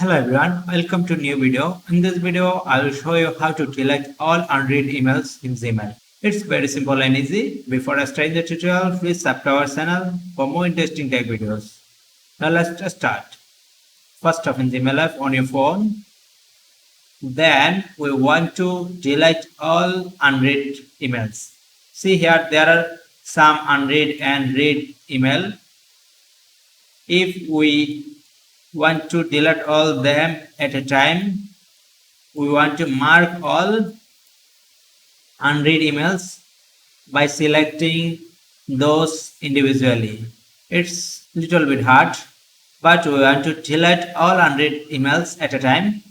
Hello everyone, welcome to new video. In this video, I will show you how to delete all unread emails in Gmail. It's very simple and easy. Before I start the tutorial, please subscribe our channel for more interesting tech videos. Now let's just start. First open Gmail app on your phone. Then we want to delete all unread emails. See here, there are some unread and read email. If we want to delete all them at a time, we want to mark all unread emails by selecting those individually. It's little bit hard, but we want to delete all unread emails at a time.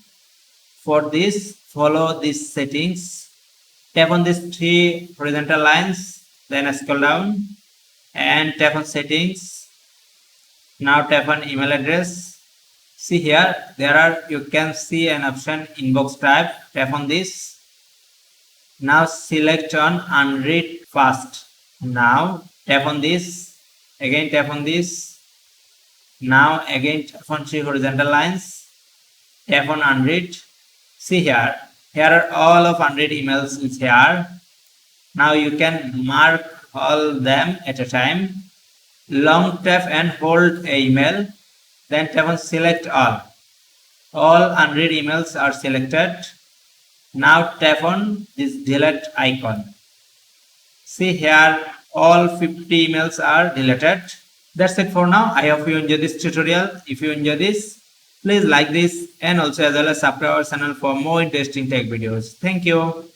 For this, follow these settings. Tap on these three horizontal lines, then scroll down and tap on settings. Now tap on email address. See here, you can see an option inbox type. Tap on this. Now select on unread first. Now tap on this. Again tap on this. Now again tap on three horizontal lines. Tap on unread. See here are all of unread emails is here. Now you can mark all them at a time. Long tap and hold a email. Then tap on select all. All unread emails are selected. Now tap on this delete icon. See here, all 50 emails are deleted. That's it for now. I hope you enjoyed this tutorial. If you enjoy this, please like this and also as well as subscribe our channel for more interesting tech videos. Thank you.